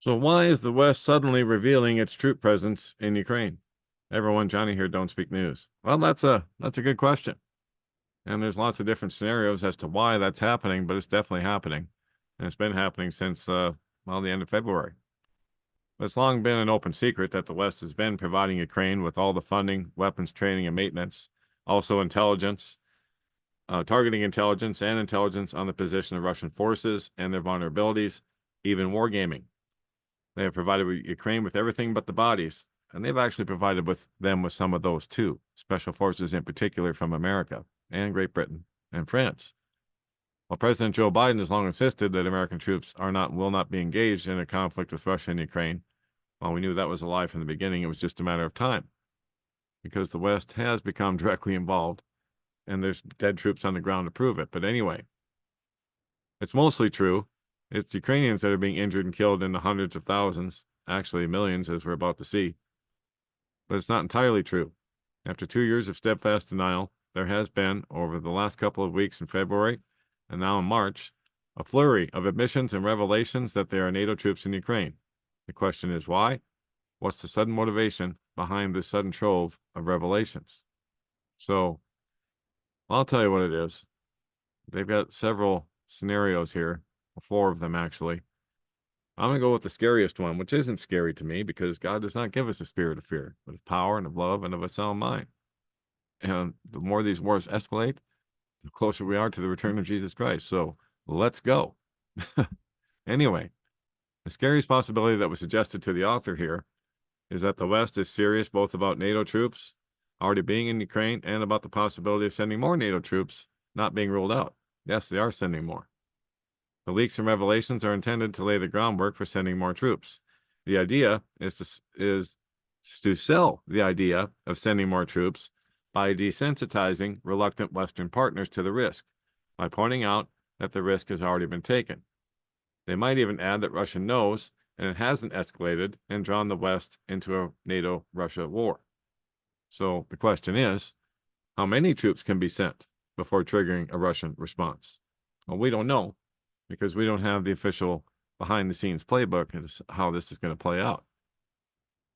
So why is the West suddenly revealing its troop presence in Ukraine? Everyone, Johnny here, don't speak news. Well, that's a good question. And there's lots of different scenarios as to why that's happening, but it's definitely happening. And it's been happening since the end of February. It's long been an open secret that the West has been providing Ukraine with all the funding, weapons, training, and maintenance, also intelligence, targeting intelligence and intelligence on the position of Russian forces and their vulnerabilities, even wargaming. They have provided Ukraine with everything but the bodies, and they've actually provided them with some of those too, special forces in particular from America and Great Britain and France. While President Joe Biden has long insisted that American troops will not be engaged in a conflict with Russia and Ukraine, while we knew that was a lie from the beginning, it was just a matter of time, because the West has become directly involved, and there's dead troops on the ground to prove it. But anyway, it's mostly true. It's Ukrainians that are being injured and killed in the hundreds of thousands, actually millions, as we're about to see. But it's not entirely true. After 2 years of steadfast denial, there has been, over the last couple of weeks in February and now in March, a flurry of admissions and revelations that there are NATO troops in Ukraine. The question is why? What's the sudden motivation behind this sudden trove of revelations? So, I'll tell you what it is. They've got several scenarios here, 4 of them actually. I'm going to go with the scariest one, which isn't scary to me because God does not give us a spirit of fear, but of power and of love and of a sound mind. And the more these wars escalate, the closer we are to the return of Jesus Christ. So let's go. Anyway, the scariest possibility that was suggested to the author here is that the West is serious both about NATO troops already being in Ukraine and about the possibility of sending more NATO troops not being ruled out. Yes, they are sending more. The leaks and revelations are intended to lay the groundwork for sending more troops. The idea is to sell the idea of sending more troops by desensitizing reluctant Western partners to the risk, by pointing out that the risk has already been taken. They might even add that Russia knows and it hasn't escalated and drawn the West into a NATO-Russia war. So the question is, how many troops can be sent before triggering a Russian response? Well, we don't know, because we don't have the official behind-the-scenes playbook as how this is going to play out.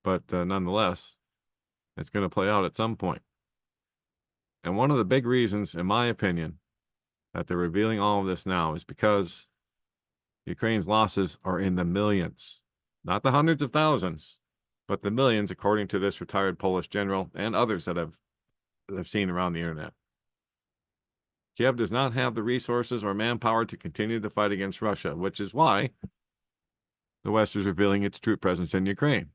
But nonetheless, it's going to play out at some point. And one of the big reasons, in my opinion, that they're revealing all of this now is because Ukraine's losses are in the millions, not the hundreds of thousands, but the millions, according to this retired Polish general and others that I've seen around the internet. Kiev does not have the resources or manpower to continue the fight against Russia, which is why the West is revealing its troop presence in Ukraine.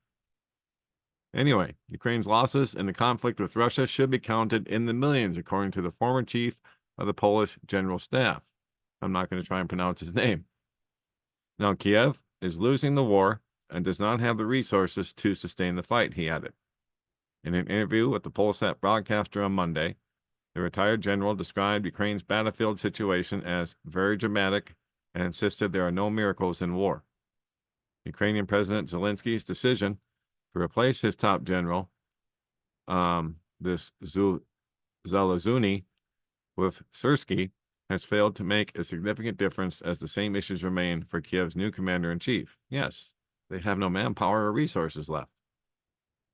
Anyway, Ukraine's losses in the conflict with Russia should be counted in the millions, according to the former chief of the Polish General Staff. I'm not going to try and pronounce his name. Now, Kiev is losing the war and does not have the resources to sustain the fight, he added. In an interview with the Polsat broadcaster on Monday, the retired general described Ukraine's battlefield situation as very dramatic and insisted there are no miracles in war. Ukrainian President Zelensky's decision to replace his top general, this Zaluzhny, with Syrsky, has failed to make a significant difference as the same issues remain for Kiev's new commander-in-chief. Yes, they have no manpower or resources left.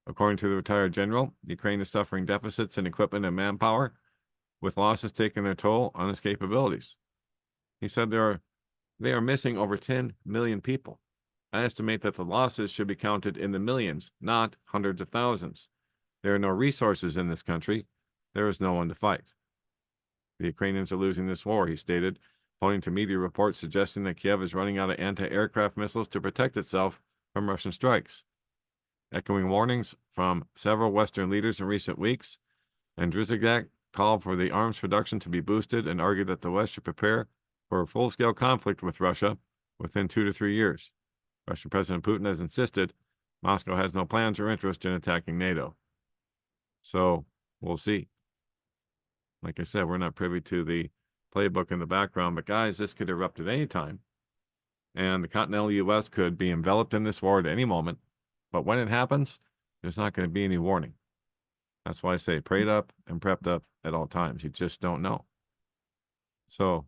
According to the retired general, Ukraine is suffering deficits in equipment and manpower, with losses taking their toll on its capabilities. He said they are missing over 10 million people. I estimate that the losses should be counted in the millions, not hundreds of thousands. There are no resources in this country. There is no one to fight. The Ukrainians are losing this war, he stated, pointing to media reports suggesting that Kiev is running out of anti-aircraft missiles to protect itself from Russian strikes. Echoing warnings from several Western leaders in recent weeks, Andriyshak called for the arms production to be boosted and argued that the West should prepare for a full-scale conflict with Russia within 2 to 3 years. Russian President Putin has insisted Moscow has no plans or interest in attacking NATO. So, we'll see. Like I said, we're not privy to the playbook in the background, but guys, this could erupt at any time. And the continental U.S. could be enveloped in this war at any moment. But when it happens, there's not going to be any warning. That's why I say prayed up and prepped up at all times. You just don't know. So,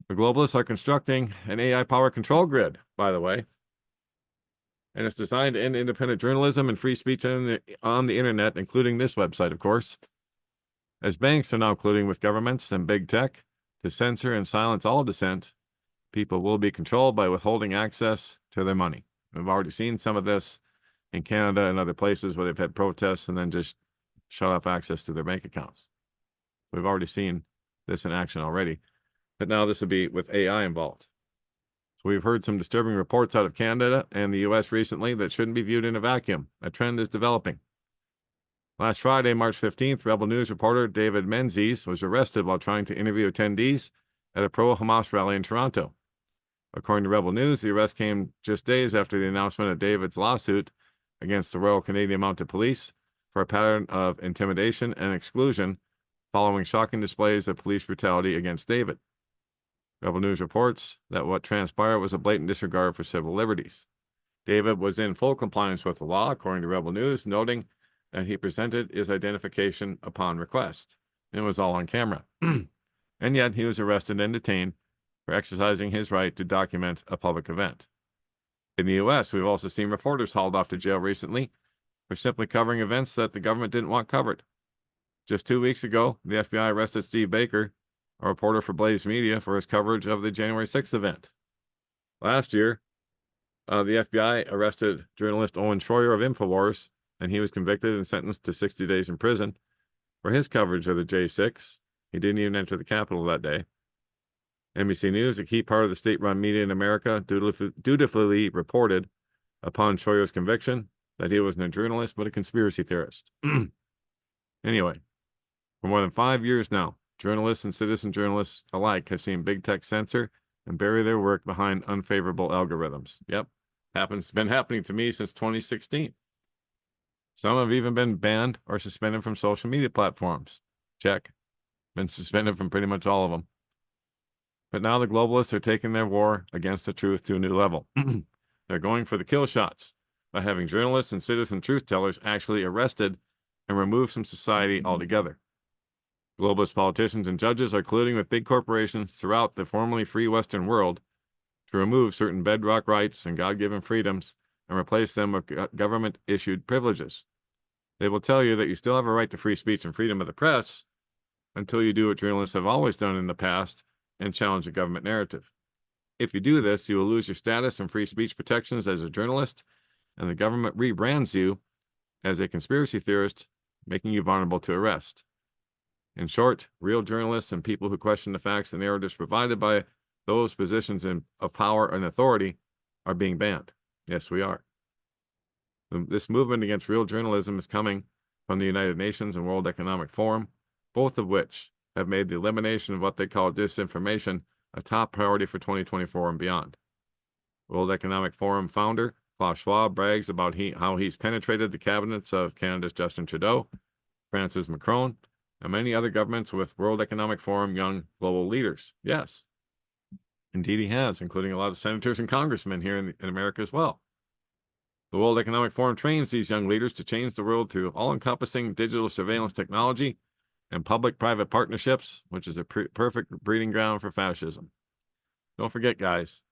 the globalists are constructing an AI power control grid, by the way. and it's designed to end independent journalism and free speech on the internet, including this website, of course. As banks are now colluding with governments and big tech to censor and silence all dissent, people will be controlled by withholding access to their money. We've already seen some of this in Canada and other places where they've had protests and then just shut off access to their bank accounts. We've already seen this in action already, but now this will be with AI involved. So we've heard some disturbing reports out of Canada and the US recently that shouldn't be viewed in a vacuum. A trend is developing. Last Friday, March 15th, Rebel News reporter David Menzies was arrested while trying to interview attendees at a pro-Hamas rally in Toronto. According to Rebel News, the arrest came just days after the announcement of David's lawsuit against the Royal Canadian Mounted Police for a pattern of intimidation and exclusion following shocking displays of police brutality against David. Rebel News reports that what transpired was a blatant disregard for civil liberties. David was in full compliance with the law, according to Rebel News, noting that he presented his identification upon request. It was all on camera. And yet he was arrested and detained for exercising his right to document a public event. In the U.S., we've also seen reporters hauled off to jail recently for simply covering events that the government didn't want covered. Just 2 weeks ago, the FBI arrested Steve Baker, a reporter for Blaze Media, for his coverage of the January 6th event. Last year, the FBI arrested journalist Owen Schroyer of InfoWars, and he was convicted and sentenced to 60 days in prison for his coverage of the J6. He didn't even enter the Capitol that day. NBC News, a key part of the state-run media in America, dutifully reported upon Schroyer's conviction that he wasn't a journalist but a conspiracy theorist. Anyway, for more than 5 years now, journalists and citizen journalists alike have seen big tech censor and bury their work behind unfavorable algorithms. Yep, been happening to me since 2016. Some have even been banned or suspended from social media platforms. Check. Been suspended from pretty much all of them. But now the globalists are taking their war against the truth to a new level. They're going for the kill shots by having journalists and citizen truth tellers actually arrested and removed from society altogether. Globalist politicians and judges are colluding with big corporations throughout the formerly free Western world to remove certain bedrock rights and God-given freedoms and replace them with government-issued privileges. They will tell you that you still have a right to free speech and freedom of the press until you do what journalists have always done in the past and challenge the government narrative. If you do this, you will lose your status and free speech protections as a journalist, and the government rebrands you as a conspiracy theorist, making you vulnerable to arrest. In short, real journalists and people who question the facts and narratives provided by those positions of power and authority are being banned. Yes, we are. This movement against real journalism is coming from the United Nations and World Economic Forum, both of which have made the elimination of what they call disinformation a top priority for 2024 and beyond. World Economic Forum founder Klaus Schwab brags about how he's penetrated the cabinets of Canada's Justin Trudeau, France's Macron, and many other governments with World Economic Forum young global leaders. Yes, indeed he has, including a lot of senators and congressmen here in America as well. The World Economic Forum trains these young leaders to change the world through all-encompassing digital surveillance technology and public-private partnerships, which is a perfect breeding ground for fascism. Don't forget, guys,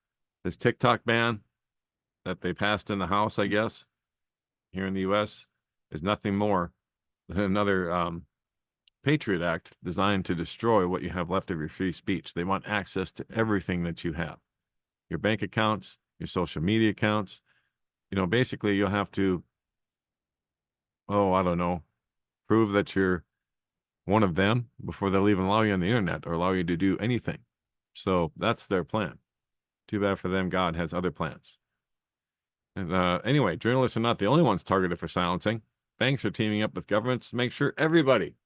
this TikTok ban that they passed in the House, I guess, here in the U.S., is nothing more than another Patriot Act designed to destroy what you have left of your free speech. They want access to everything that you have. Your bank accounts, your social media accounts. You know, basically you'll have to, prove that you're one of them before they'll even allow you on the internet or allow you to do anything. So that's their plan. Too bad for them. God has other plans. And anyway, journalists are not the only ones targeted for silencing. Banks are teaming up with governments to make sure everybody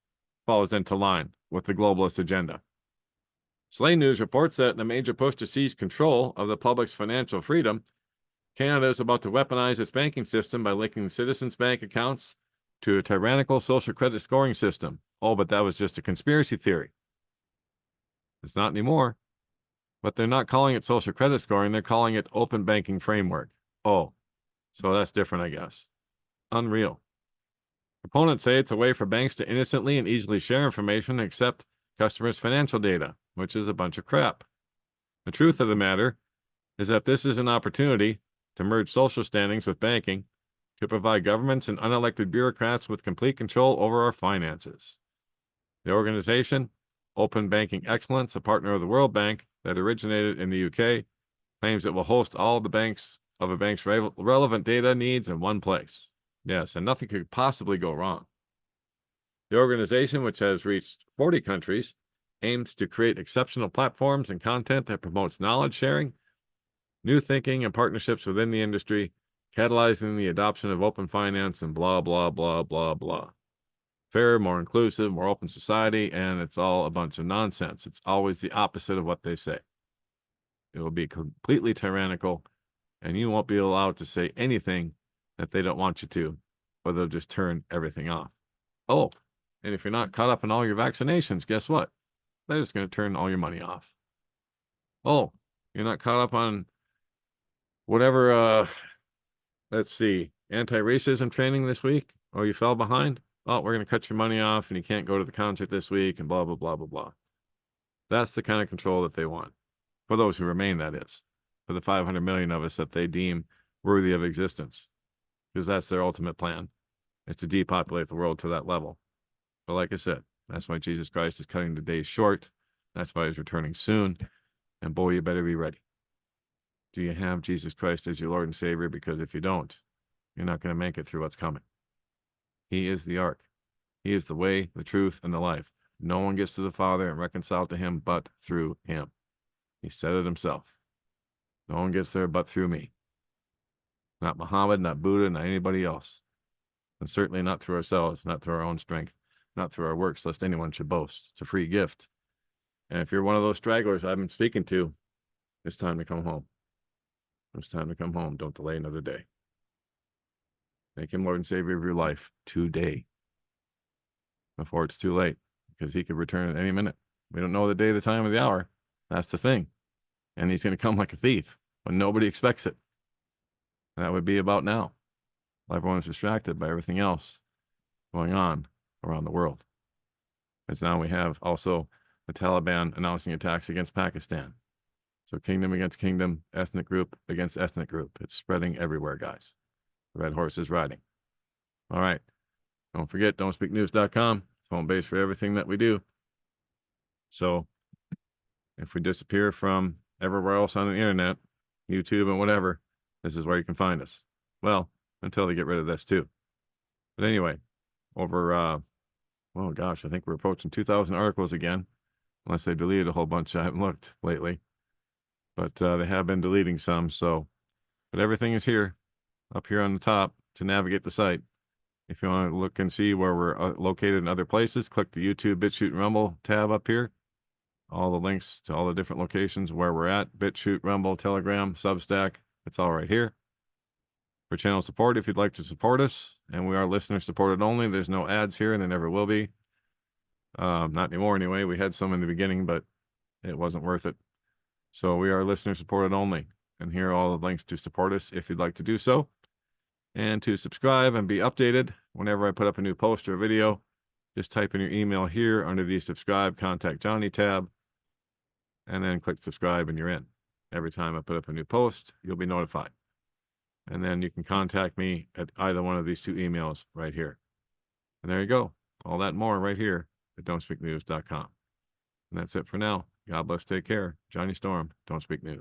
falls into line with the globalist agenda. Slate News reports that in a major push to seize control of the public's financial freedom, Canada is about to weaponize its banking system by linking citizens' bank accounts to a tyrannical social credit scoring system. Oh, but that was just a conspiracy theory. It's not anymore. But they're not calling it social credit scoring. They're calling it open banking framework. Oh, so that's different, I guess. Unreal. Proponents say it's a way for banks to innocently and easily share information and accept customers' financial data, which is a bunch of crap. The truth of the matter is that this is an opportunity to merge social standings with banking, to provide governments and unelected bureaucrats with complete control over our finances. The organization, Open Banking Excellence, a partner of the World Bank that originated in the UK, claims it will host all the bank's relevant data needs in one place. Yes, and nothing could possibly go wrong. The organization, which has reached 40 countries, aims to create exceptional platforms and content that promotes knowledge sharing, new thinking, and partnerships within the industry, catalyzing the adoption of open finance and blah, blah, blah, blah, blah. Fair, more inclusive, more open society, and it's all a bunch of nonsense. It's always the opposite of what they say. It will be completely tyrannical, and you won't be allowed to say anything that they don't want you to, or they'll just turn everything off. Oh, and if you're not caught up in all your vaccinations, guess what? They're just going to turn all your money off. Oh, you're not caught up on whatever, let's see, anti-racism training this week, or you fell behind? Oh, we're going to cut your money off and you can't go to the concert this week and blah, blah, blah, blah, blah. That's the kind of control that they want. For those who remain, that is. For the 500 million of us that they deem worthy of existence. Because that's their ultimate plan, is to depopulate the world to that level. But like I said, that's why Jesus Christ is cutting the days short. That's why he's returning soon. And boy, you better be ready. Do you have Jesus Christ as your Lord and Savior? Because if you don't, you're not going to make it through what's coming. He is the ark. He is the way, the truth, and the life. No one gets to the Father and reconciled to him but through him. He said it himself. No one gets there but through me. Not Muhammad, not Buddha, not anybody else. And certainly not through ourselves, not through our own strength, not through our works, lest anyone should boast. It's a free gift. And if you're one of those stragglers I've been speaking to, it's time to come home. It's time to come home. Don't delay another day. Make him Lord and Savior of your life today, before it's too late, because he could return at any minute. We don't know the day, the time, or the hour. That's the thing. And he's going to come like a thief when nobody expects it. And that would be about now. Everyone's distracted by everything else going on around the world. As now we have also the Taliban announcing attacks against Pakistan. So kingdom against kingdom, ethnic group against ethnic group. It's spreading everywhere, guys. The red horse is riding. All right. Don't forget, don'tspeaknews.com. It's home base for everything that we do. So if we disappear from everywhere else on the internet, YouTube and whatever, this is where you can find us. Well, until they get rid of this too. But anyway, over, oh gosh, I think we're approaching 2,000 articles again, unless they deleted a whole bunch. I haven't looked lately, but they have been deleting some. So, but everything is here, up here on the top to navigate the site. If you want to look and see where we're located in other places, click the YouTube, BitChute, and Rumble tab up here. All the links to all the different locations where we're at, BitChute, Rumble, Telegram, Substack, it's all right here. For channel support, if you'd like to support us, and we are listener supported only, there's no ads here and there never will be. Not anymore anyway. We had some in the beginning, but it wasn't worth it. So we are listener supported only. And here are all the links to support us if you'd like to do so. And to subscribe and be updated whenever I put up a new post or a video, just type in your email here under the subscribe contact Johnny tab, and then click subscribe and you're in. Every time I put up a new post, you'll be notified. And then you can contact me at either one of these two emails right here. And there you go. All that and more right here at don'tspeaknews.com. And that's it for now. God bless. Take care. Johnny Storm, Don't Speak News.